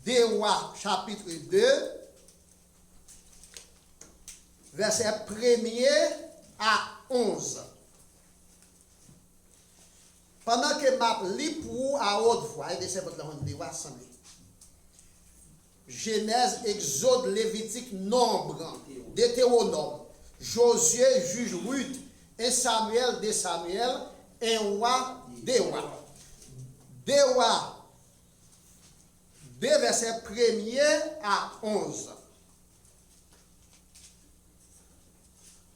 des Rois, chapitre 2, verset 1er à 11. Pendant que je lis pour vous à haute voix, et c'est votre langue assemblée. Genèse, Exode, Lévitique, Nombre, Deutéronome, Josué, Juge, Ruth, 1 Samuel, 2 Samuel, 1 Roi, 2 Rois. 2 Rois, 2 versets 1er à 11.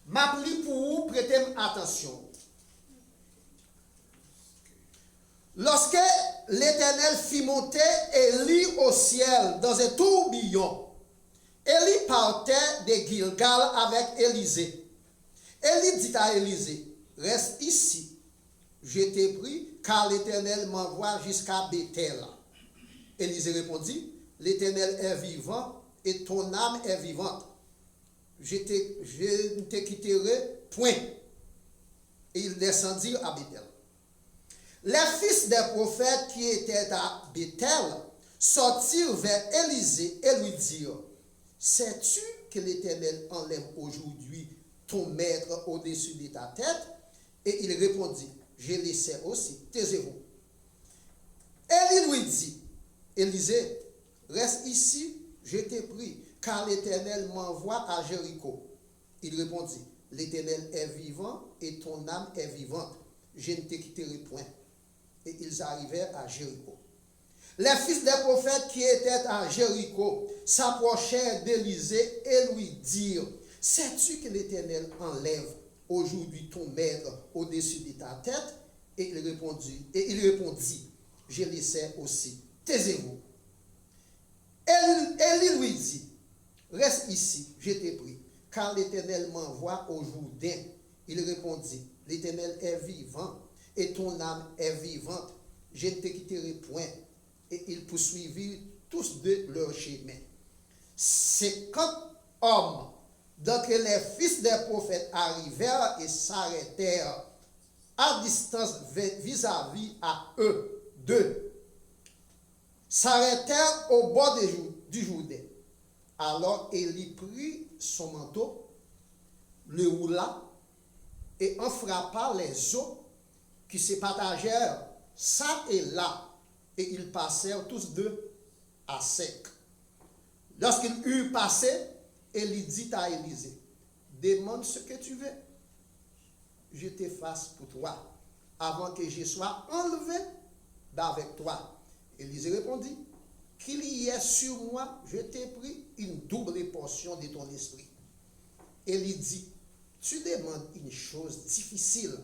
Ma prie pour vous, prêtez attention. Lorsque l'Éternel fit monter Élie au ciel dans un tourbillon, Élie partait de Gilgal avec Élisée. Élie dit à Élisée, reste ici, je t'ai pris, car l'Éternel m'envoie jusqu'à Bethel. Élisée répondit, l'Éternel est vivant et ton âme est vivante. Je ne te quitterai point. Et il descendit à Bethel. Les fils des prophètes qui étaient à Bethel sortirent vers Élisée et lui dirent, sais-tu que l'Éternel enlève aujourd'hui ton maître au-dessus de ta tête? Et il répondit, je le sais aussi, taisez-vous. Élie lui dit, Élisée, reste ici, je t'ai pris, car l'Éternel m'envoie à Jéricho. Il répondit, l'Éternel est vivant et ton âme est vivante. Je ne te quitterai point. Et ils arrivèrent à Jéricho. Les fils des prophètes qui étaient à Jéricho s'approchèrent d'Élisée et lui dirent, sais-tu que l'Éternel enlève aujourd'hui ton maître au-dessus de ta tête? Et il répondit, je le sais aussi, taisez-vous. Élie lui dit, reste ici, je t'ai pris, car l'Éternel m'envoie au Jourdain. Il répondit, l'Éternel est vivant et ton âme est vivante, je ne te quitterai point. Et ils poursuivirent tous deux leur chemin. 50 hommes d'entre les fils des prophètes arrivèrent et s'arrêtèrent à distance vis-à-vis à eux deux. S'arrêtèrent au bord du Jourdain. Alors Élie prit son manteau, le roula et en frappa les eaux qui se partagèrent ça et là, et ils passèrent tous deux à sec. Lorsqu'ils eurent passé, Élie dit à Élisée, demande ce que tu veux, je te fasse pour toi, avant que je sois enlevé d'avec toi. Élisée répondit, qu'il y ait sur moi, je t'ai pris une double portion de ton esprit. Élie dit, tu demandes une chose difficile,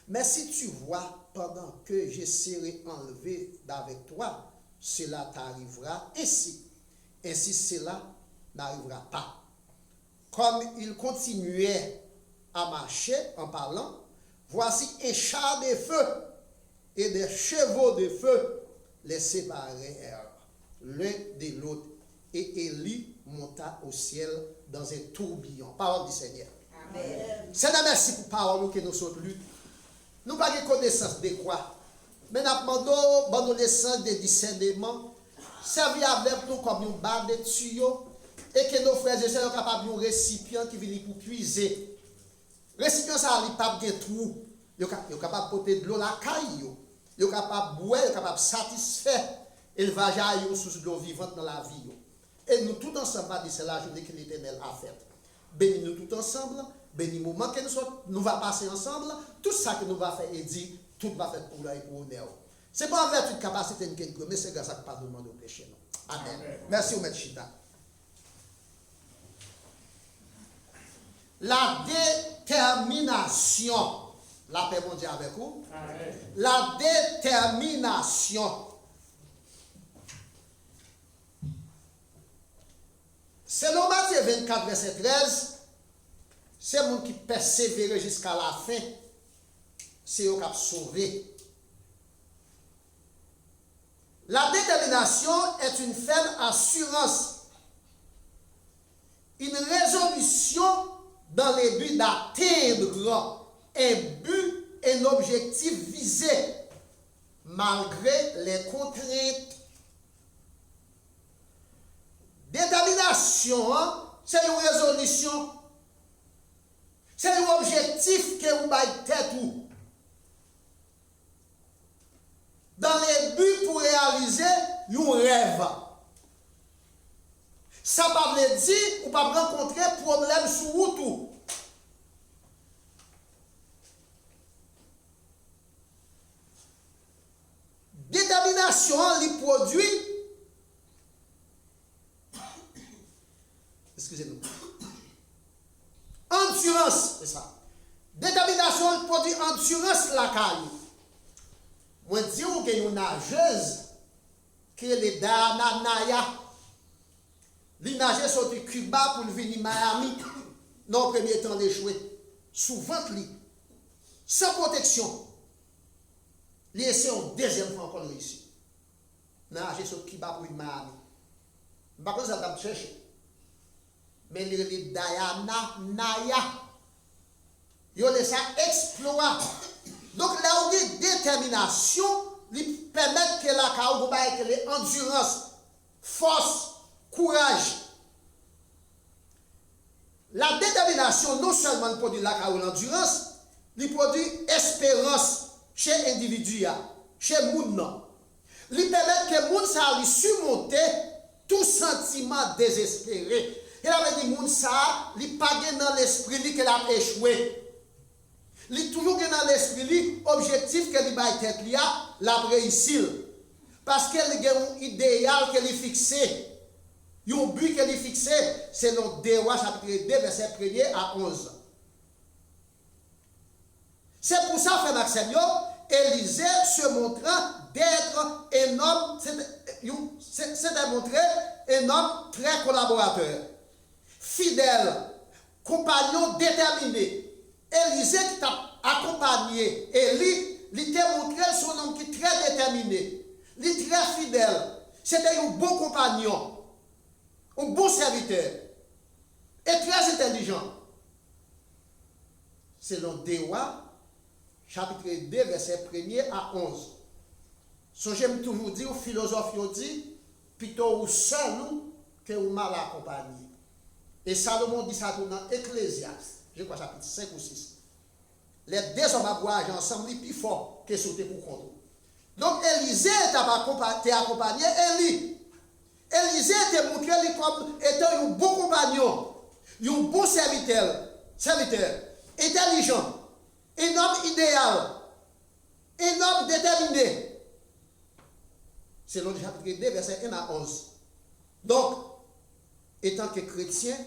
mais si tu vois pendant que je serai enlevé d'avec toi, cela t'arrivera ainsi. Ainsi cela n'arrivera pas. Comme il continuait à marcher en parlant, voici un char de feu et des chevaux de feu les séparèrent l'un de l'autre. Et Élie monta au ciel dans un tourbillon. Parole du Seigneur. Amen. Seigneur, merci pour la parole que nous sommes lus. Nous n'avons pas de connaissance de quoi. Mais nous avons le sens de discernement. Servir avec nous comme une barre de tuyaux. Et que nos frères et sœurs soient capables d'un récipient qui vient pour puiser. Le récipient, ça n'a pas de trou. Ils sont capables de porter de l'eau à la caille. Ils sont capables de boire, ils sont capables de satisfaire l'élevage à sous de l'eau vivante dans la vie. Et nous tous ensemble, c'est la journée que l'Éternel a faite. Bénis-nous tous ensemble. Bénis le moment que nous va passer ensemble. Tout ça que nous va faire et dire, tout va faire pour là et pour honneur. Ce n'est pas en vertu de capacité de quelqu'un, mais c'est grâce à pardonnement de péché. Amen. Amen. Merci, M. Chita. La détermination. La paix mondiale avec vous. Amen. La détermination. Selon Matthieu 24, verset 13, c'est le monde qui persévère jusqu'à la fin. C'est eux qui ont sauvé. La détermination est une ferme assurance, une résolution dans le but d'atteindre un but, un objectif visé, malgré les contraintes. action, hein, c'est une résolution. C'est un objectif que vous avez tête ou. Dans les buts pour réaliser un rêve. Ça ne veut pas dire ou pas rencontrer problème sur route. Détermination, les produits. Excusez-nous. Endurance, c'est ça. Détermination, produit endurance la caille. Moi, je dis qu'il y a une nageuse qui est les Dana Naya. Les nageurs sont de Cuba pour venir à Miami. Dans le premier temps, l'échouer. Souvent, sans protection. Les essais ont deuxième fois encore réussi. Nager sur Cuba pour venir à Miami. Par contre, ça va me chercher. Mais les Diana Naya. Ils ont laissé exploit. Donc là où il y a détermination, ils permettent que la caoutchouc ait endurance, force, courage. La détermination non seulement produit la caoutchouc l'endurance, il produit espérance chez l'individu, chez le monde. Il permet que le monde ça surmonter tout sentiment désespéré. Il avait dit que ça, il pas dans l'esprit qu'il a échoué. Il est toujours dans l'esprit objectif que il a tête la réussir. Parce qu'il y a un idéal qu'il a fixé. Il y a un but qu'il a fixé. C'est dans Dewa chapitre 2, verset 1 à 11. C'est pour ça, frère Maxime, Élisée se montrant d'être un homme, c'est démontré un homme très collaborateur, fidèle, compagnon déterminé. Élisée qui t'a accompagné, Élie, il t'a montré son homme qui est très déterminé, il est très fidèle. C'était un bon compagnon, un bon serviteur, et très intelligent. Selon Dewa, chapitre 2, verset 1 à 11. So, j'aime toujours dire aux philosophes, dit, plutôt ou seul que ou mal accompagné. Et Salomon dit ça dans Ecclésiaste, je crois chapitre 5 ou 6. Les deux hommes à voyager ensemble, ils sont plus forts que sauter pour contre. Donc Élisée t'a accompagné, Élie. Élisée t'a montré comme étant un bon compagnon, un bon serviteur, intelligent, un homme idéal, un homme déterminé. Selon le chapitre 2, verset 1 à 11. Donc, étant que chrétiens,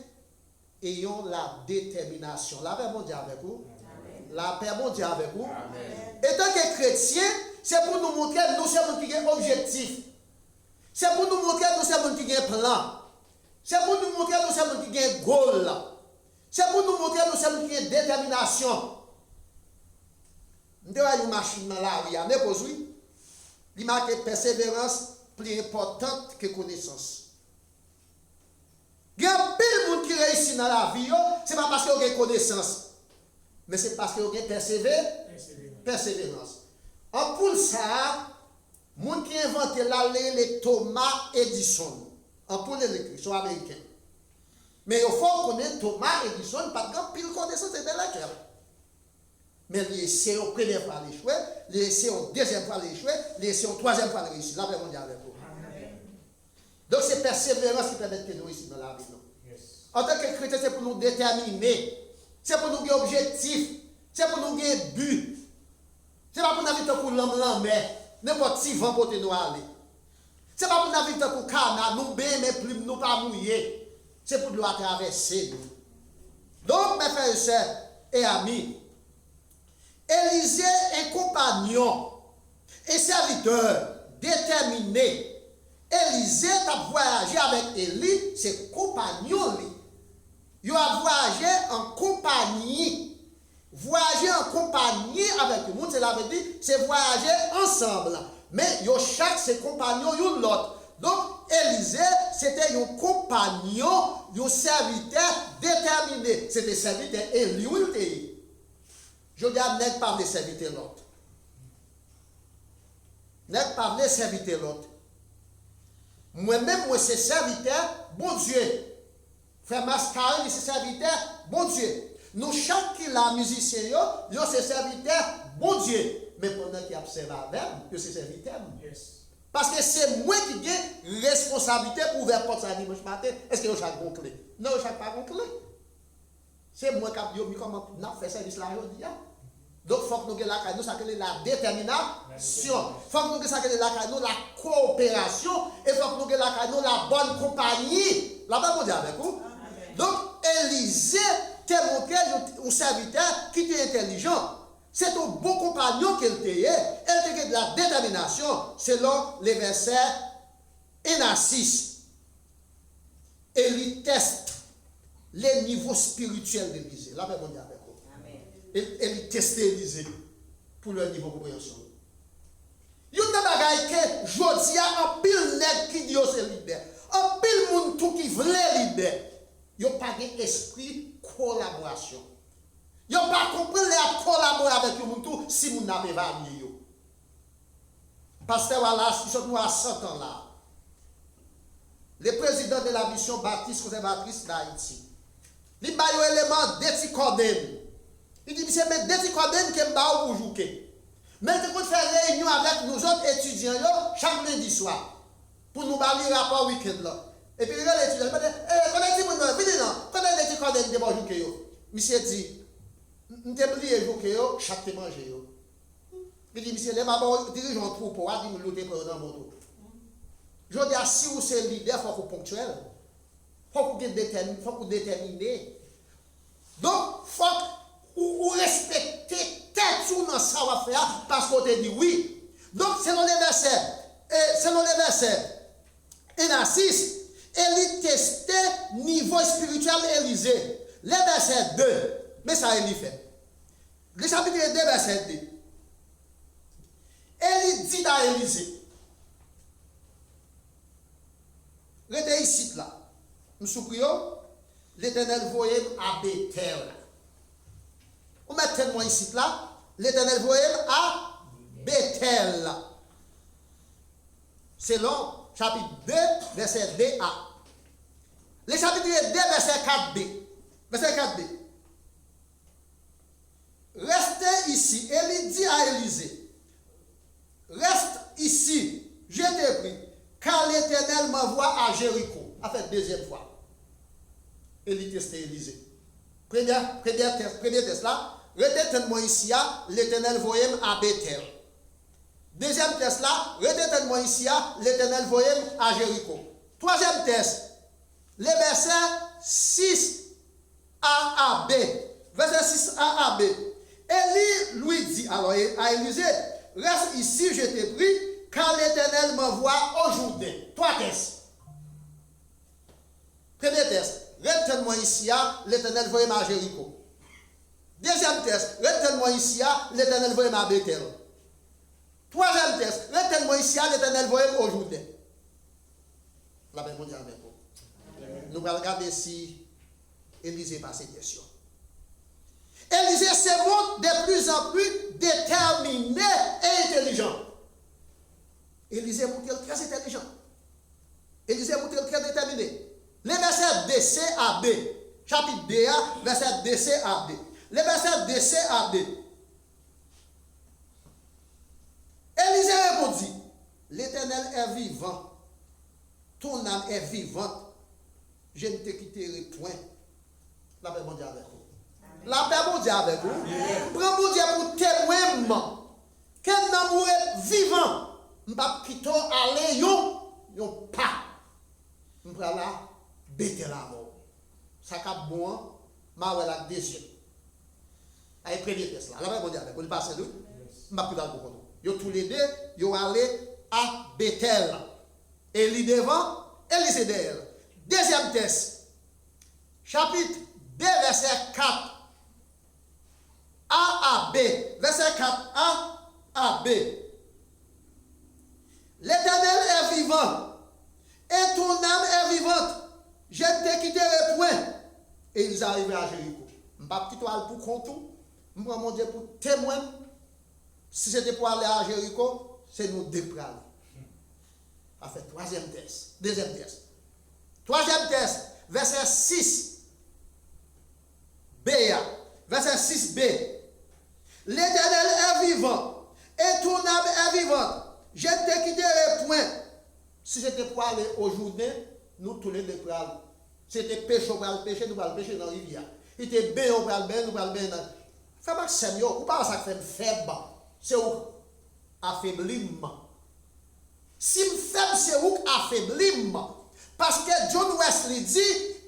ayons la détermination. La paix mondiale avec vous. Amen. La paix mondiale avec vous. Amen. Étant que chrétiens, c'est pour nous montrer que nous sommes qui ont objectif. C'est pour nous montrer que nous sommes qui ont plan. C'est pour nous montrer que nous sommes qui ont goal. C'est pour nous montrer que nous sommes qui ont détermination. Nous avons une machine dans la rue, mais pour oui. Il marque persévérance plus importante que connaissance. Il y a un peu de monde qui réussit dans la vie, ce n'est pas parce qu'il y a une connaissance, mais c'est parce qu'il y a une persévérance. En pour ça, les gens qui ont inventé les Thomas Edison, en pour l'électrique, sont américains. Mais il faut connaître Thomas Edison, pas de pile connaissance intellectuelle. Mais les essais en première fois l'échouer, les essais en deuxième fois l'échouer, les essais en troisième fois réussir. La paix mondiale avec vous. Donc c'est persévérance qui permet que nous réussissions dans la vie. Yes. En tant que chrétien, c'est pour nous déterminer, c'est pour nous avoir un objectif, c'est pour nous avoir un but. Ce n'est pas pour nous avoir pour l'homme, n'importe qui vent pour nous aller. Ce n'est pas pour nous avoir pour canard, nous bien, mais plus nous pas mouiller. C'est pour nous traverser. Donc, mes frères et sœurs et amis, Élisée est compagnon et serviteur déterminé. Élisée a voyagé avec Élie, c'est compagnon. Il a voyagé en compagnie. Voyager en compagnie avec le monde, cela veut dire c'est voyager ensemble. Mais chaque ses compagnons, l'autre. Donc Élisée, c'était un compagnon, un serviteur déterminé. C'était serviteur Élie. Je dis à n'est pas de serviteur l'autre. N'est pas de serviteur l'autre. Moi-même, moi, c'est serviteur, bon Dieu. Frère Mascarin, c'est serviteur, bon Dieu. Nous, chaque qui la musicien, yo c'est serviteur, bon Dieu. Mais pendant qu'il observe avec, que c'est serviteur. Yes. Parce que c'est moi qui ai responsabilité pour ouvrir porte ça dimanche matin. Est-ce que vous avez une clé? Non, vous n'avez pas une clé. C'est moi qui ai dit comment nous fait service là aujourd'hui. Donc, il faut que nous ayons la détermination. Il faut que nous ayons la coopération. Et il faut que nous ayons la bonne compagnie. La bonne mondiale avec vous. Donc, Élisée t'a montré un serviteur qui était intelligent. C'est un bon compagnon qu'elle était. Elle était de la détermination selon les versets 1 à 6. Elle teste les niveaux spirituels d'Élisée. La paix mondiale avec vous. Elle teste Élisée pour leur niveau de compréhension. Il y a des bagages que je dis à un pile nègre qui dit c'est leader. Un pile monde tout qui veut leader. Il n'y a pas d'esprit de collaboration. Ils n'ont pas compris les collaborer avec le monde si vous n'avez pas évalué. Pasteur Wallace, ils sont à 100 ans là. Le président de la mission baptiste conservatrice d'Haïti. Il y a un élément d'éticodène. Il dit, monsieur, mais d'éticodène qui est pour jouer. Mais il faut faire réunion avec nous autres étudiants chaque lundi soir. Pour nous balayer le rapport week-end là. Et puis, les étudiants, quand l'éticodène est pour jouer. Monsieur dit, nous avons dit que chaque manger. Il dit, monsieur, les mamans dirigent un troupeau, il dit, nous l'autre dans mon tour. Je dis, si vous êtes leader, il faut que vous ponctuel. Il faut que vous déterminez. Donc, il faut que vous respectez tête sur notre savoir-faire parce qu'on te dit oui. Donc, selon les versets 1 à 6, elle testait niveau spirituel Élisée. Les versets 2. Mais ça, il fait. Le chapitre 2, verset 2. Elle dit à Élisée, restez ici là. Nous souprions, l'Éternel voyait à Bethel. On met tellement ici là, l'Éternel voyait à Bethel. Selon chapitre 2, verset 2a. Le chapitre 2, verset 4b. Verset 4b. Restez ici. Elle dit à Élisée, reste ici, je t'ai pris, car l'Éternel m'envoie à Jéricho. En fait, deuxième fois. Elle teste Élisée. Première test là, retenez-moi ici, l'Éternel voyait à Bethel. Deuxième test là, retenez-moi ici, l'Éternel voyait à Jéricho. Troisième test, les versets 6 à B. Verset 6 à B. Élie lui dit alors à Élisée, reste ici, je t'ai pris, car l'Éternel m'envoie aujourd'hui. Trois tests. Premier test, retiens-moi ici, l'Éternel voit à Jéricho. Deuxième test, retiens-moi ici, l'Éternel voit à Bethel. Troisième test, retiens-moi ici, l'Éternel voit aujourd'hui. La paix mondiale avec vous. Nous allons regarder si Élisée passe cette question. Élisée se montre de plus en plus déterminé et intelligent. Élisée montre très intelligent. Élisée montre très déterminé. Les versets DC à B. Chapitre 2, verset DC à B. Les versets DC à B. Élisée répondit, l'Éternel est vivant. Ton âme est vivante. Je ne te quitterai point. La paix mondiale avec vous. La paix mondiale avec vous. Prends mon Dieu pour témoin. Quel amour est vivant. Je ne vais pas quitter aller, yon pas. Je vais là, bêter la mort. Ça cap bon, ma ouais la deuxième. Avec premier test là. La paix mondiale avec vous. Vous passez d'où? Je ne vais pas quitter le bon. Yo tous les deux, yo allé à Bethel. Élie devant, Élisée derrière. Deuxième test. Chapitre 2, verset 4. A à B. Verset 4. A à B. L'Éternel est vivant. Et ton âme est vivante. Je ne te quitterai point. Et ils arrivent à Jéricho. Je ne vais pas quitter pour compte. Je prends mon Dieu pour témoin. Si c'était pour aller à Jéricho, c'est nous déprendre. Ça fait troisième test. Deuxième test. Troisième test. verset 6. B. Verset 6b. L'Éternel est vivant, et ton âme est vivante. Je ne te quitterai point. Si c'était pour aller au journée, nous tous les deux pour aller. C'était péché, on va le pécher, nous allons pécher dans la rivière. Il était bien, on va le bien, nous allons le bien. Fais pas que ou pas ça fait faible. C'est où affaiblissement. Si je suis faible, c'est où affaiblissement. Parce que John Wesley dit,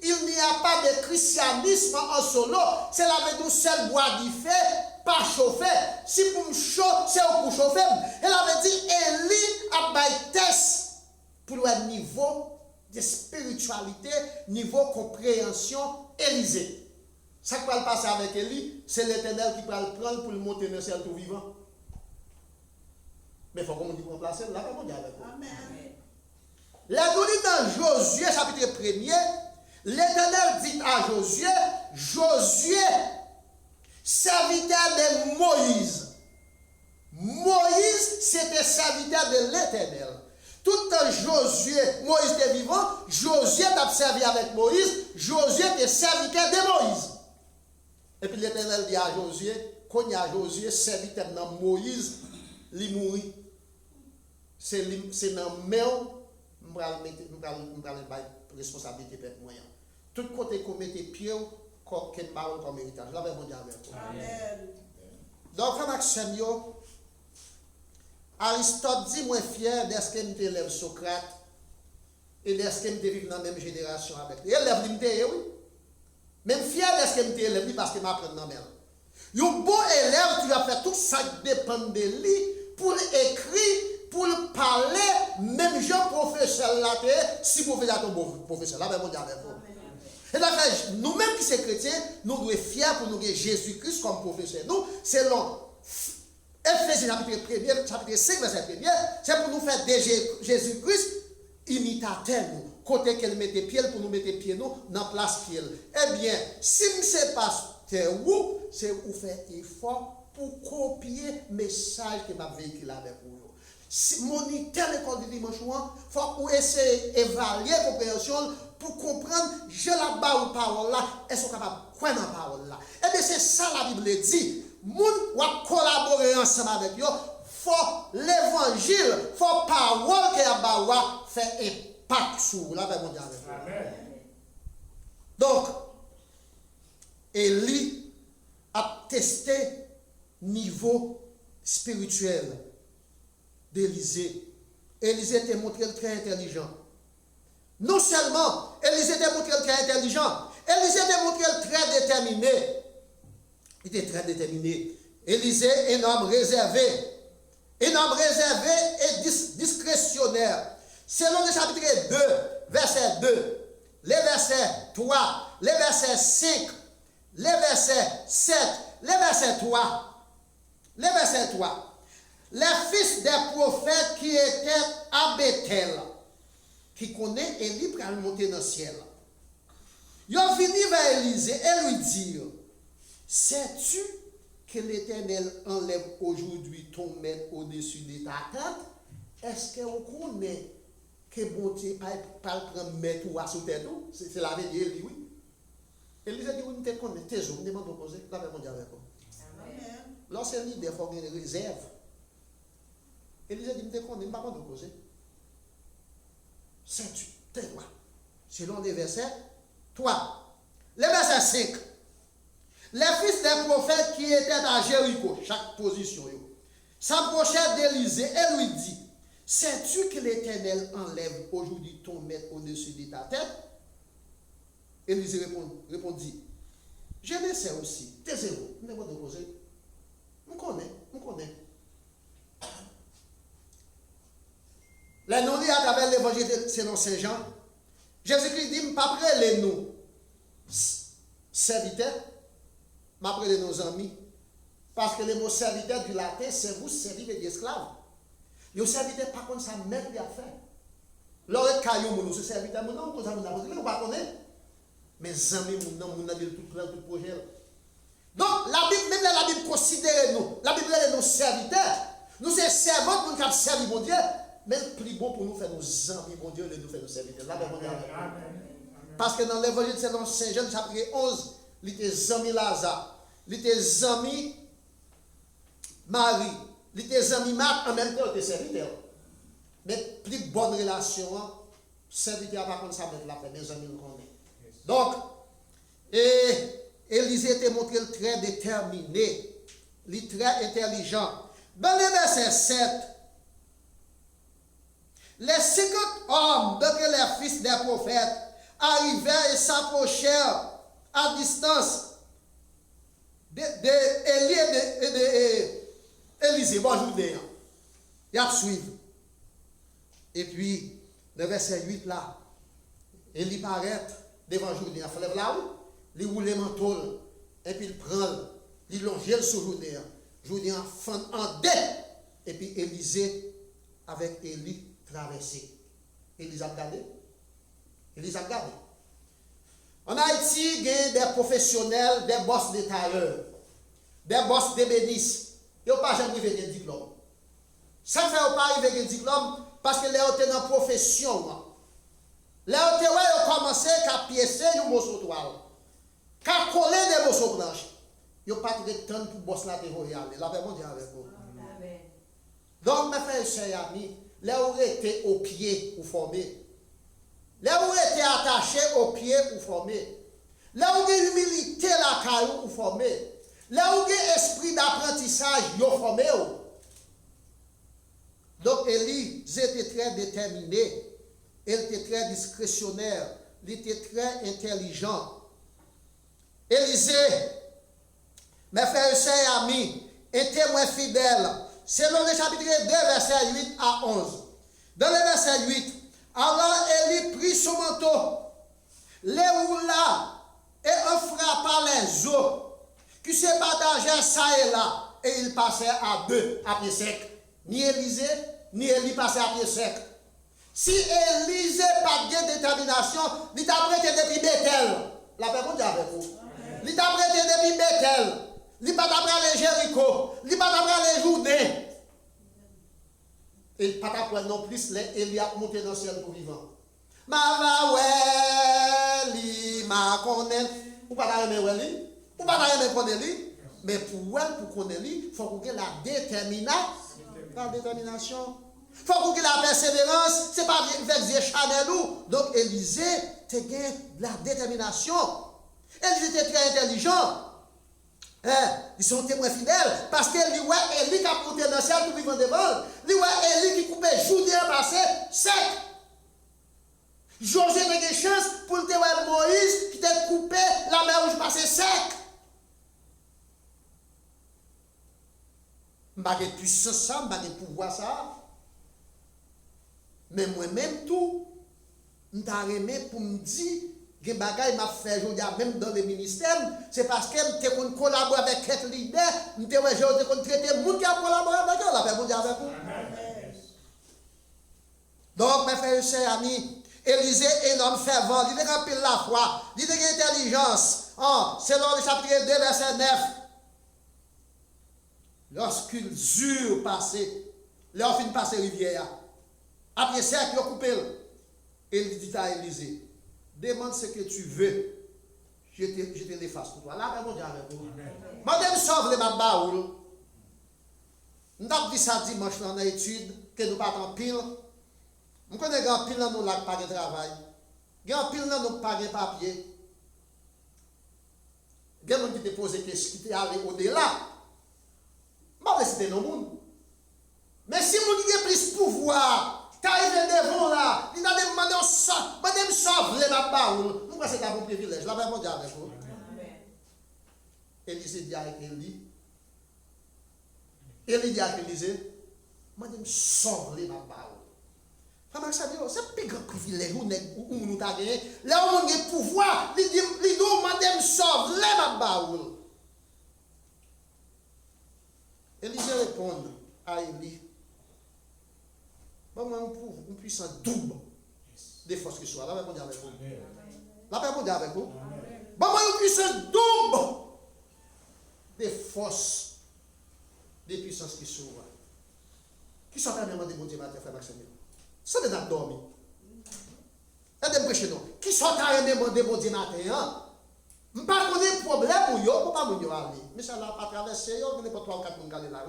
il n'y a pas de christianisme en solo. C'est la veille seul bois d'y fait, pas chauffé. Si pour me chauffer, c'est pour chauffer. Elle avait dit, Élie a baillé test pour le niveau de spiritualité, niveau compréhension, Élysée. Ça qui va le passer avec Élie, c'est l'Éternel qui va le prendre pour le monter dans le ciel tout vivant. Mais il faut qu'on dit pour placer là, comment on dit avec vous. Amen. La donnée dans Josué, chapitre 1er, l'Éternel dit à Josué, Josué, serviteur de Moïse. Moïse, c'était serviteur de l'Éternel. Tout le temps Josué, Moïse était vivant, Josué t'a servi avec Moïse, Josué était serviteur de Moïse. Et puis l'Éternel dit à Josué, quand il y a Josué, serviteur de Moïse, il mourit. C'est dans le main, nous allons mettre responsabilité pour moyen. Tout côté qu'on mette pied, qu'on parle comme héritage. Là, on dit avec vous. Amen. Donc, frère Maxime, Aristote dit, moi fier d'est-ce que je élève Socrate et d'est-ce que je vis dans la même génération avec lui. Élève l'imité, oui. Même fier d'est-ce que je élève parce que je m'apprends dans la même. Un bon élève, tu vas faire tout ça qui dépend de lui pour écrire, pour parler, même Jean professeur là, si professeur ton professeur, là, on dit avec vous. Et là, nous-mêmes qui sommes chrétiens, nous devons être fiers pour nous Jésus-Christ comme professeur. Nous, selon Ephésiens chapitre 5, verset 1er, c'est pour nous faire de Jésus-Christ imitateur nous. Côté qu'elle mette pied pour nous mettre pied nous dans la place pied. Eh bien, si je ne sais pas où, c'est où faire effort pour copier le message que m'a véhiculé avec vous. Si moniteur l'école du dimanche, il faut essayer d'évaluer la compréhension pour comprendre, je la bas ou parole là, est-ce qu'on est capable de croire dans la parole là. Eh bien, c'est ça la Bible dit. Moun va collaborer ensemble avec eux. Faut l'évangile, faut parole que a bawa fait impact sur la Bible mondiale. Amen. Donc, Élie a testé niveau spirituel d'Élisée. Élisée était montré très intelligent. Non seulement Élisée était montré très intelligent, Élisée était montré très déterminé. Il était très déterminé. Élisée, un homme réservé. Un homme réservé et discrétionnaire. Selon le chapitre 2, verset 2, les versets 3, les versets 5, les versets 7, les versets 3, les versets 3. Les fils des prophètes qui étaient à Bethel, qui connaît Élie pour monter dans le ciel. Ils ont venu vers Élisée et lui dire, sais-tu que l'Éternel enlève aujourd'hui ton maître au-dessus de ta tête? Est-ce qu'on connaît que bon Dieu pas prendre maître ou à sous tête? C'est la vérité, Élie, oui. Élisée dit, oui, nous te connaissons, tes hommes, nous demandons poser, la même dire avec vous. Lorsque l'idée, il faut une réserve. Élisée dit, nous te connaissons, nous ne pouvons pas poser. Sais-tu, t'es quoi? Selon les versets 3. Les versets 5. Les fils des prophètes qui étaient à Jéricho, chaque position, s'approchèrent d'Élisée et lui dit, sais-tu que l'Éternel enlève aujourd'hui ton maître au-dessus de ta tête? Élisée répondit, je le sais aussi, taisez-vous, ne me poser. On connaît. Les nous lit à travers l'évangile selon Saint Jean, Jésus-Christ dit, pas près nous serviteurs, mais près nos amis. Parce que le mot serviteur du latin, c'est vous servir des esclaves. Les serviteurs, par contre, ça met à faire. L'autre caillou, nous, ce serviteur, nous, non, nous ne pas connaître. Mais amis, nous, nous avons tout projet. Donc, la Bible, même la Bible considère nous, la Bible est nos serviteurs. Nous sommes servants pour nous servir, mon Dieu. Mais le plus bon pour nous faire nos amis, mon Dieu, nous faire nos serviteurs. Là, Amen. Parce que dans l'évangile selon Saint Jean, chapitre 11, il était amis Lazare, il était amis Marie, il était amis Marc, en même temps, il était serviteur. Mais plus bonne relation, serviteur par contre, ça va être la paix, mes amis le connaissent. Donc, Élisée était montré très déterminé, très intelligent. Dans le verset 7, les 50 hommes, donc les fils des prophètes, arrivèrent et s'approchèrent à distance d'Élisée. Bonjour, il a suivi. Et puis, le verset 8 là, Élie paraît devant Jourdain. Il fait là où? Il roule le manteau. Et puis il prend, il longe sur Jourdain. Jourdain fend en deux. Et puis Élisée avec Élie traversé. Élie a regardé. Élie a regardé. En Haïti, il y a des professionnels, des boss de tailleurs, des boss de bénisses. Ils n'ont pas jamais arrivé de diplôme. Ça fait pas arriver de diplôme parce que les gens sont dans la profession. Les gens ont commencé à piécer un morceau de toile, à coller des morceaux blanches. Ils n'ont pas de temps pour boss la théorie. La paix mondiale avec vous. Donc, mes frères et sœurs amis, les gens étaient au pied ou formés. Les gens étaient attachés au pied ou formés. Les gens ont humilité la caillou ou formés. Les gens ont esprit d'apprentissage ou formés. Donc, Élie était très déterminé. Il était très discrétionnaire. Il était très intelligent. Élisée, mes frères et sœurs amis, est témoin fidèle. Selon le chapitre 2, verset 8 à 11. Dans le verset 8, alors Élie prit son manteau, les roula et en frappa les eaux qui se partageaient ça et là. Et il passait à deux, à pied sec. Ni Élisée, ni Élie passaient à pied sec. Si Élisée pas de détermination, il t'a prêté depuis Bethel. La paix mondiale avec vous. Il t'a prêté depuis Bethel. Il pas t'apprendre les Jéricho. Il pas t'apprendre les Jourdain. Et pas t'apprendre non plus les Élie a monté dans le ciel pour vivant. Ma va ouais, li ma connaît. Ou pas t'aimer ouais li. Ou pas t'aimer connaître li. Mais pour elle, pour connaître li, il faut qu'on ait la détermination. La détermination. Il faut qu'on ait la persévérance. Ce n'est pas avec des Chanel ou. Donc Élisée, tu as la détermination. Élisée était très intelligent. Ils sont témoins fidèles parce que lui, Élie qui a monté dans le ciel pour vivre devant. Lui, Élie qui coupait Jourdain passé sec. Josué a des chances pour le témoin Moïse qui t'a coupé la mer rouge passé sec. Je n'ai pas de puissance, je n'ai pas de pouvoir ça. Mais moi-même tout, je suis pour me dire que bagay m'a fait aujourd'hui même dans le ministère, c'est parce que je suis collaboré avec quelques leaders, je suis traité les gens qui ont collaboré avec eux, la paix mondiale avec vous. Donc, mes frères et sœurs amis, Élisée est un homme fervent, il est rempli de la foi, il est d'intelligence. Selon le chapitre 2, verset 9, lorsqu'ils eurent passé, leur fin passé rivière, après ça, ils ont coupé. Il dit à Élisée, demande ce que tu veux, je te l'efface pour toi. Là, mon Dieu, avec vous. Madame, sauve les babaoules. Nous avons dit ça dimanche dans l'étude, que nous partons en pile. Nous connaissons grand pile dans nos lacs, pas de travail. Grand pile dans nos pas de papier. Il y a des gens qui te posent des questions, qui te allé au-delà. Je ne sais pas si c'est monde. Mais si vous avez plus de pouvoir, tu arrives devant là, il a demandé au sang, madame sauve les babaoules. Nous pensons que c'est un bon privilège. La paix mondiale avec vous. Élisée dit avec Élie. Élie dit avec Élisée, madame sauve les babaoules. C'est un plus grand privilège où nous avons gagné. Là où on a le pouvoir, il dit, madame sauve les babaoules. Élisée répond à Élie. Bon, on puissance double des forces qui soient. La paix mondiale avec vous. La paix mondiale avec vous. Bon, on puissance double des forces, des puissances qui soient. Qui sont vraiment des bon Dieu, frère Maxime. Ça n'est pas dormi. Qui sont à demander mon Dieu matin? Je ne sais pas problème pour eux, pour pas me aller. Mais ça n'a pas traversé, il n'y a pas 3 ou 4 personnes qui là.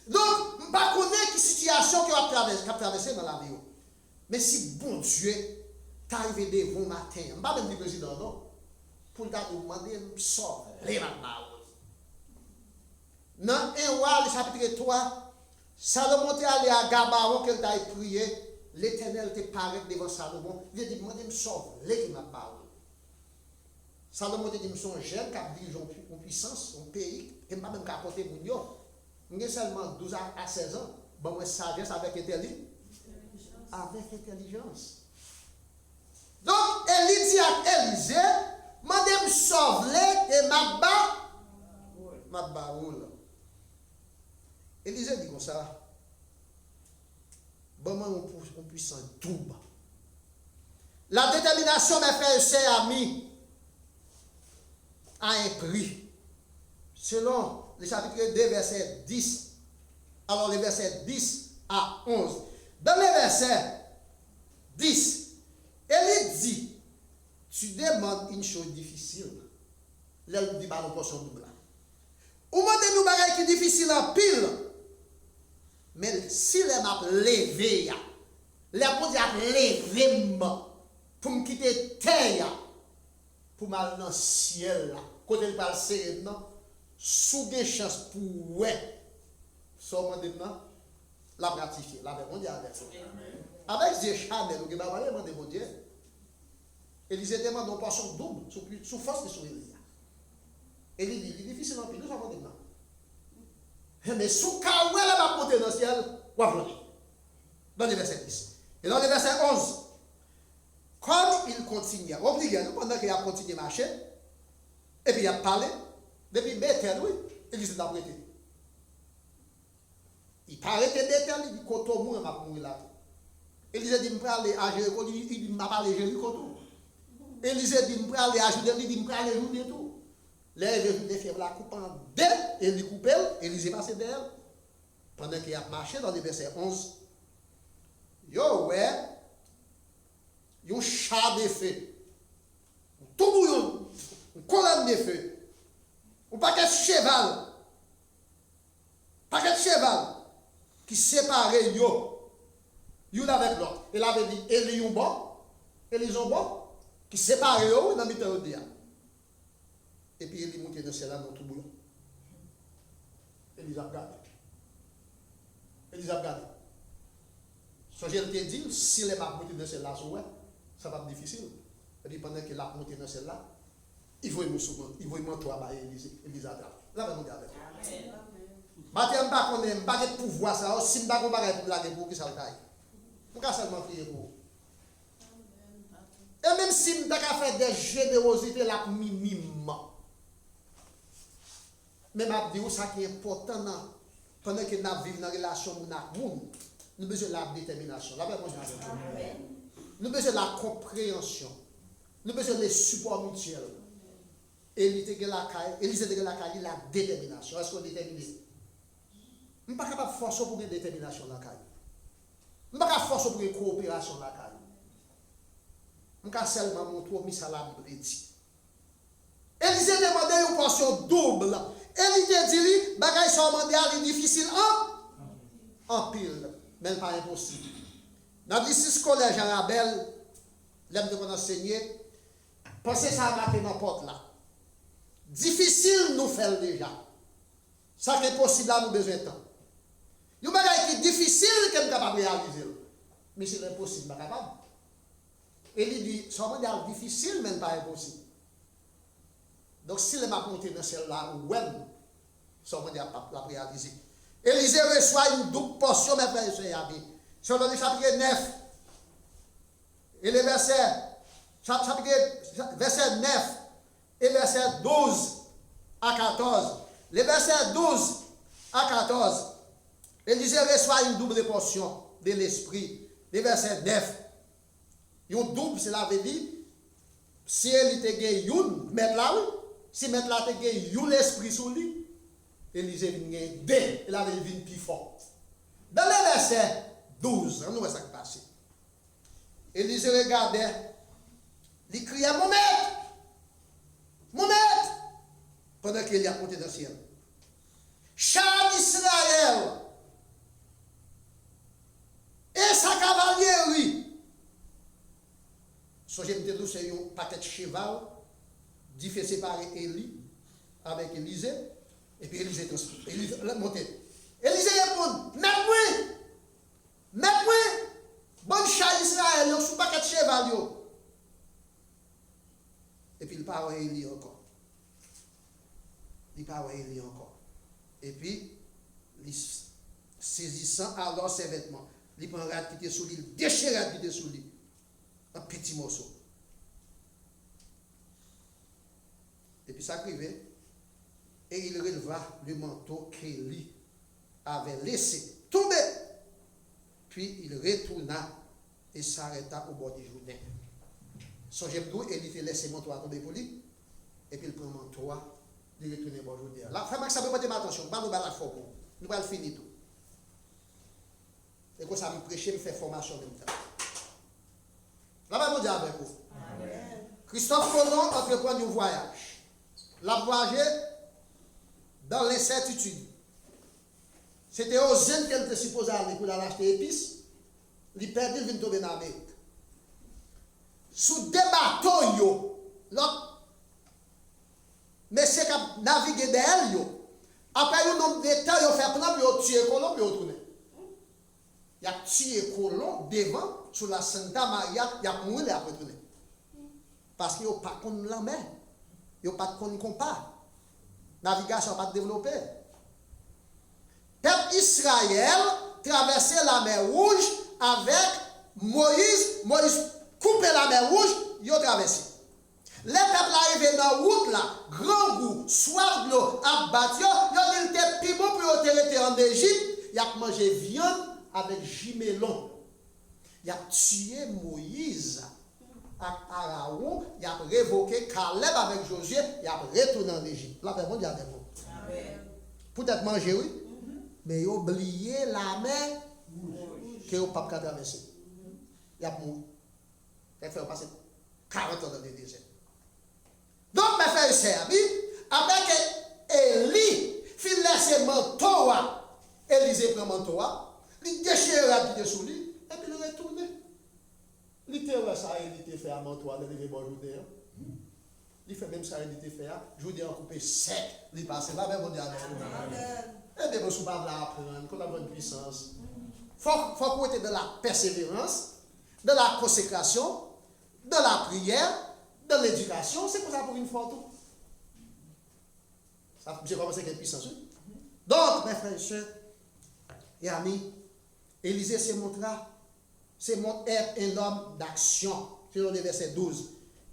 Donc, je ne sais pas quelle situation qui a traversé dans la vie. Mais si bon Dieu t'arrive devant matin, je ne sais pas même le président, non? Pour te demander, sauve les malades. Dans 1 roi, le chapitre 3, Salomon est allé à Gabaon, qu'il a prié. L'Éternel te paraît devant Salomon. Il a dit, moi, je me sauve, les qui m'a parlé. Salomon te dit, je suis un jeune qui a dirigé en puissance, en pays, qui n'a même qu'à compter pour nous. Je seulement 12 à 16 ans. Bon, moi, sagesse avec intelligence. Avec intelligence. Donc, Élie dit à Élisée, moi, je me sauve, les et ma baoule. Élisée dit comme ça. Bon, moi, on puissant double. La détermination, mes frères et sœurs amis, a un prix. Selon le chapitre 2, verset 10. Alors, le verset 10 à 11. Dans le verset 10, elle dit, tu demandes une chose difficile. Elle dit, bah, l'on portion double. Ou moi, nous bagaille qui est difficile en pile. Mais si les m'a levé, les bon Dieu a levé pour me quitter terre, pour m'aller dans le ciel, côté le parle sereinement, sous des chances pour ouais, seulement maintenant, la gratifier, la bon Dieu avec ça. Avec Dieu Chanel, vous avez demandé mon Dieu. Élisée demande une portion double, sous force de son Élie. Élie dit, il est difficile en plus, nous avons maintenant. Mais sous Kawel, elle va monter dans le ciel, ou applaudir. Dans le verset 10. Et dans le verset 11, comme il continue, obligé, pendant qu'il a continué à marcher, et puis il a parlé, depuis Bethel, oui, Élisée a prêté. Il paraît que Bethel, il dit, quand on mourir, mourir là. Élisée dit, je vais aller à Jéricho, il dit, je vais aller à Jéricho. Élisée dit, je vais aller à Judée, il dit, je vais aller à Judée tout. Les de faire la coupe en deux, et lui coupe, Élisée passe derrière. Pendant qu'il a marché dans le verset 11, yo, ouais, yo char de feu, tout bouillon, une colonne de feu, un paquet de cheval, qui séparait yo, yo avec l'autre. Il avait dit, Élie yon bon, Élie yon bon, qui séparait yo dans le milieu de et puis il est monté dans celle-là dans tout boulot. Élisée a regardé. So, je te dis, si les pas monter dans celle-là, ça va être difficile. Et puis pendant qu'il a monté dans celle-là, il faut me souvenir, il faut me travailler Élisée a là, va nous garder. Amen. Maintenant, je ne sais pas de pouvoir ça, si je ne sais pas pour la pour qui ça le taille. Je ne seulement prier pour. Et même si je ne sais pas faire des générosités là minimum. Mais je dis ça qui est important pendant que nous vivons dans la relation avec nous, nous avons besoin de la détermination. Nous avons besoin de la compréhension. Nous avons besoin de support mutuel. Élisée de la caille, la détermination. Est-ce qu'on est déterminé? Je ne suis pas capable de forcer pour une détermination dans la caille. Je ne suis pas capable de forcer pour une coopération dans la caille. Je ne suis seulement montrer ça la Bible dit. Élisée demandait une portion double. Élisée dit, bagay sont demandé à difficile en pile, mais pas impossible. Dans le lycée scolaire Jean Rabel, l'aime de enseigner, pensez ça à la porte là. Difficile nous faire déjà. Ça qui est possible là, nous besoin de temps. Il y a des bagay qui est difficile que nous sommes capables de réaliser. Mais c'est impossible, nous sommes capables. Il dit, ça va difficile, mais pas impossible. Donc, si les m'a monté dans celle-là, web, ça va dire la réaliser. Élisée reçoit une double portion, mes frères et sœurs. Sur le chapitre 9, et le verset 9, et verset 12 à 14. Le verset 12 à 14, Élisée reçoit une double portion de l'esprit. Le verset 9, une double, cela veut dire, si elle était gagné une, mettre là, si mettre là, tu gagné une l'esprit sur lui, Élisée vient gagner deux, il avait une plus forte. Dans le verset 12, on voit ça qui passe. Élisée regardait Il criait mon maître! Mon maître! Pendant qu'il a monté dans le ciel. Char d'Israël et sa cavalerie. Songez me dire c'est un paquet de cheval, dit fait séparer Élie avec Élisée, et puis Élisée monté. Élisée répond, mets-moi, bon char d'Israël, sous paquet de cheval. Et puis il parle à Élie encore. Et puis, il saisissant alors ses vêtements, il prend un rat qui était sous lui, il déchire un rat qui était sous lui, un petit morceau. Et puis ça arrivait, et il releva le manteau qu'Élie avait laissé tomber. Puis il retourna et s'arrêta au bord du Jourdain. Songez-vous, Élie fait laisser le manteau tomber pour lui, et puis il prend le manteau. De retourner au Jourdain. La femme, ça peut pas dire attention, pas nous la forme. Nous allons finir tout. Et comme ça, me prêcher, me faire formation en même temps. La Bible dit avec vous. Christophe Colomb entreprend un voyage. La voyagé dans l'incertitude. C'était aux jeunes qu'elle était supposée aller pour aller acheter épices. Il perdit, il vient tomber dans l'Amérique. Sous des bateaux, l'autre. Mais c'est qu'à naviguer derrière, après un nombre de temps, il fait plan, puis il tue colon, puis il retourne. Il a tué colon devant, sur la Santa Maria, il a mouru, il a retourné. Parce qu'il n'y a pas de la mer, il n'y a pas de compas. Navigation n'a pas développée. Peuple Israël traversait la mer Rouge avec Moïse. Moïse coupait la mer Rouge, il a traversé. Les peuples arrivés dans la route là, grand goût, soif de l'eau, abattu, ils étaient plus bon pour être en Égypte, ils ont mangé viande avec Jimelon. Ils ont tué Moïse avec Aaron, ils ont révoqué Caleb avec Josué, ils ont retourné en Égypte. Là, c'est bon, il y a des mots. Peut-être manger, oui, mais ils ont oublié la mer que le pape a traversé. Ils ont mouru. Ils ont passer 40 ans dans le désert. Donc, mes frères et sœurs, après que Élie fit laisser manteau, Élisée prend manteau, il déchire la vie sous lui, et puis il retourne. Il fait ça, il fait à manteau, il fait bon journée. Il fait même ça, il fait à journée en coupé sec, il passe là, même on dit à et bien, vous ne pouvez pas apprendre, qu'on a bonne puissance. Il faut qu'on ait de la persévérance, de la consécration, de la prière. Dans l'éducation, c'est comme ça pour une fois tout. Ça j'ai commencé avec une puissance. Donc, mes frères et sœurs et amis, Élisée se montra, être un homme d'action. C'est dans le verset 12.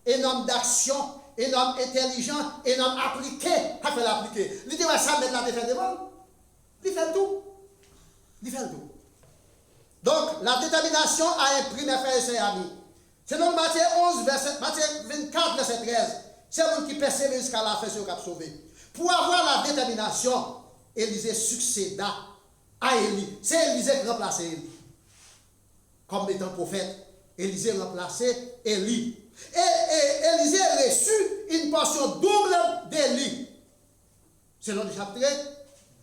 Un homme d'action, un homme intelligent, un homme appliqué. À faire l'appliquer. Il dit, ça mettre la défaite devant. Il fait tout. Donc, la détermination a un prix, mes frères et sœurs et amis. C'est dans Matthieu 11, Matthieu 24, verset 13. C'est un qui persévère jusqu'à la fin sur le cap sauvé. Pour avoir la détermination, Élisée succéda à Élie. C'est Élisée qui remplaçait Élie. Comme étant prophète, Élisée remplaçait Élie. Et Élisée reçut une portion double d'Élie. Selon le chapitre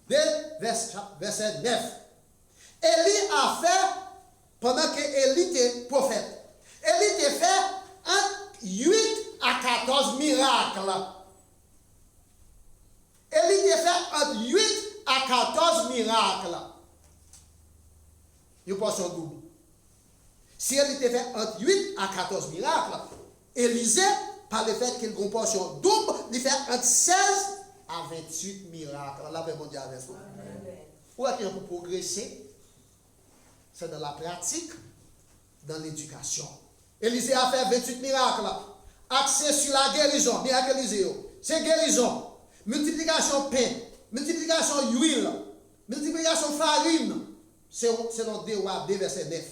2, verset 9. Élie a fait, pendant que Élie était prophète, Élie a fait entre 8 à 14 miracles. Élie a fait entre 8 à 14 miracles. Une portion double. Si Élie a fait entre 8 à 14 miracles, Élisée, par le fait qu'il a une portion double, il fait entre 16 à 28 miracles. Là, on dit avec vous. Où est-ce qu'on peut progresser? C'est dans la pratique, dans l'éducation. Élisée a fait 28 miracles. Axé sur la guérison. Miracle Élisée. C'est guérison. Multiplication pain. Multiplication huile. Multiplication farine. C'est dans 2 Rois 2, verset 9.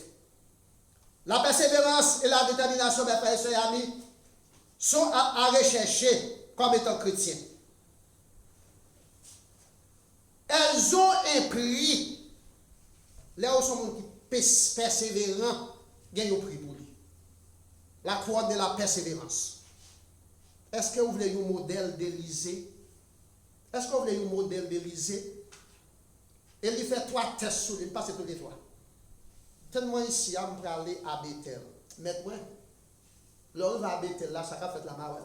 La persévérance et la détermination, mes frères et sœurs amis, sont à rechercher comme étant chrétiens. Elles ont un prix. Les gens sont persévérants, gagnent au prix pour lui. la couronne de la persévérance. Est-ce que vous voulez un modèle d'Élysée? Est-ce que vous voulez un modèle d'Élysée? Et il fait 3 tests sur lui, pas tous les 3. Tenez-moi ici, je vais aller à Bethel. Mettez-moi. Là, va à Bethel, là, ça va faire la marelle.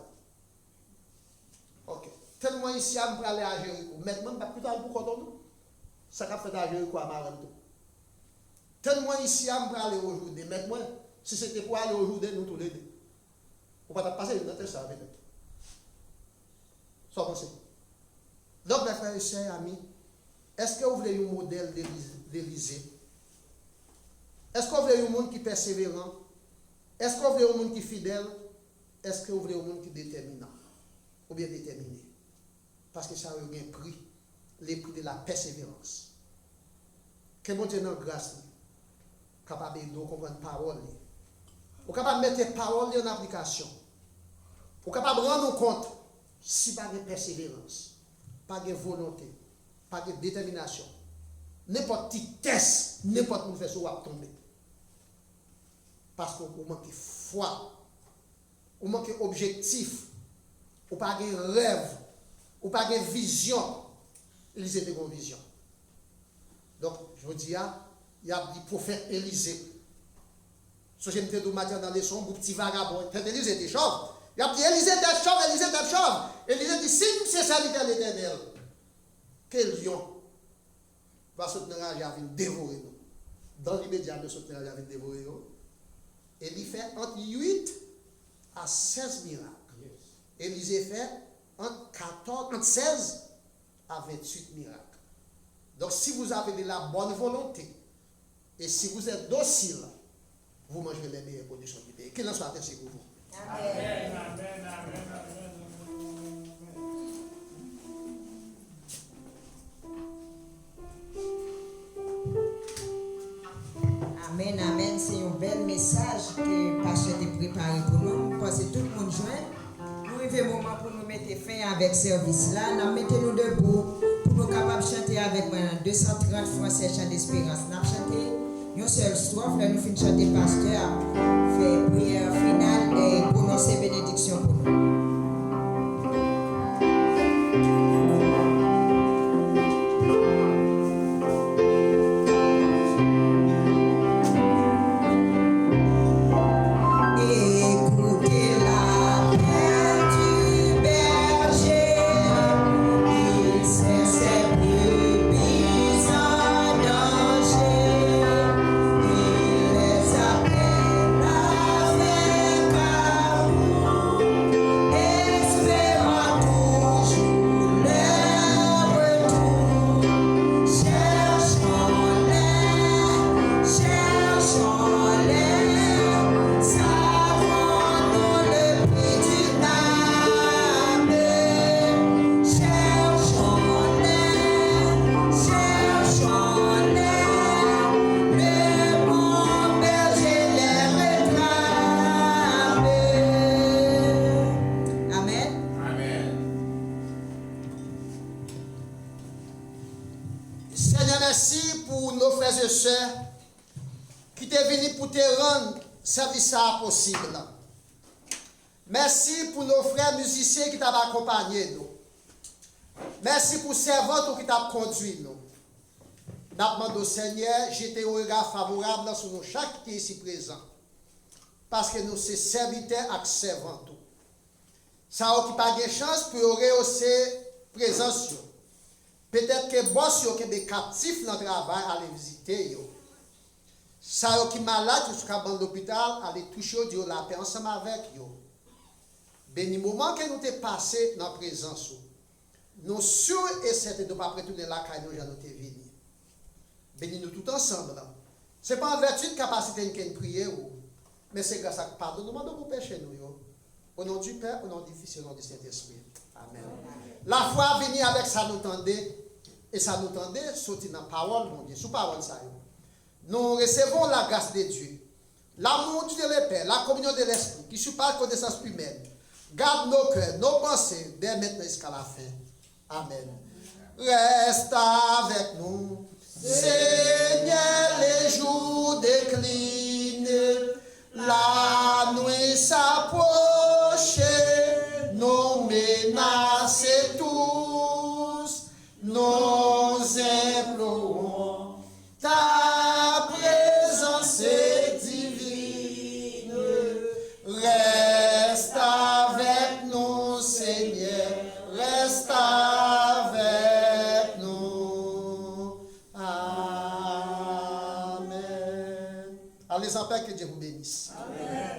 Ok. Tenez-moi ici, je vais aller à Jéricho. Mettez-moi, plus tard, pour qu'on nous. Ça va faire à Jéricho à marelle. Tenez-moi ici, je vais aller au Jourdain. Mettez-moi, si c'était pour aller au Jourdain, nous tous les deux. Vous ne pouvez pas passer une autre ça avec nous. Ça pensez. Donc, mes frères et sœurs, amis, est-ce que vous voulez un modèle d'Élysée? Est-ce que vous voulez un monde qui est persévérant? Est-ce que vous voulez un monde qui est fidèle? Est-ce que vous voulez un monde qui est déterminant? Ou bien déterminé? Parce que ça a un prix, les prix de la persévérance. Que mon Dieu, dans grâce, capable de comprendre la parole, ou capable de mettre les paroles en application, ou capable de rendre compte, si pas de persévérance, pas de volonté, pas de détermination, n'importe qui test, n'importe où fait ça va tomber. Parce qu'on manque de foi, on manque d'objectif, on pas de rêve, on pas de vision. Ils étaient en vision. Donc, je vous dis, il y a des prophètes Élysée. Si je me dis matin dans les sons, un petit vagabond, Élysée était chauve. Il y a dit Élysée était chauve, Élysée était chauve. Élysée dit, si c'est serviteur de l'Éternel, quel lion va sauter dans la rage et dévorer nous. Dans l'immédiat, de sauter dans la rage et dévorer nous. Et il fait entre 8 à 16 miracles. Élysée fait entre 16 à 28 miracles. Donc si vous avez de la bonne volonté et si vous êtes docile, vous mangerez les meilleures conditions du pays. Qu'il en soit ainsi pour vous. Amen. Amen. Amen. Amen, amen. C'est un bel message que le pasteur a préparé pour nous. Parce que tout le monde joint. Nous arrivons au moment pour nous mettre fin avec ce service-là. Nous mettons-nous debout pour nous capables de chanter avec moi 230 français chant d'espérance. Nous chanté une seule strophe. Là, nous finissons chanter pasteur. Fait prière finale et prononcer bénédiction pour nous. Possible. Merci pour nos frères musiciens qui t'ont accompagné nous. Merci pour servants qui t'ont conduit nous. Nous demandons au Seigneur, jeter un regard favorable sur nous chaque qui est ici présent. Parce que nous sommes serviteurs et servants. Ça n'a pas de chance pour rehausser présence. Peut-être que boss qui des captifs dans le travail à les visiter. Ça qui est malade, qui sont dans l'hôpital, aller toucher Dieu la paix ensemble avec eux. Béni moment que nous t'es passé dans la présence, nous sûrs et certains de ne pas retourner là quand nous allons te venir. Béni nous tout ensemble. Ce n'est pas en vertu de capacité de prier, mais c'est grâce à pardon. Nous demandons pour pécher nous. Au nom du Père, au nom du Fils et au nom du Saint-Esprit. Amen. La foi venir avec ça nous tendait, et ça nous tendait, sortir dans la parole, mon Dieu, sous parole ça. Nous recevons la grâce de Dieu, l'amour de le Père, la communion de l'Esprit, qui surpasse la connaissance humaine. Garde nos cœurs, nos pensées, dès maintenant jusqu'à la fin. Amen. Reste avec nous, Seigneur, les jours déclinent, la nuit s'avance. nous implorons ta présence divine. Reste avec nous, Seigneur, reste avec nous. Amen. Allez en paix, que Dieu vous bénisse. Amen.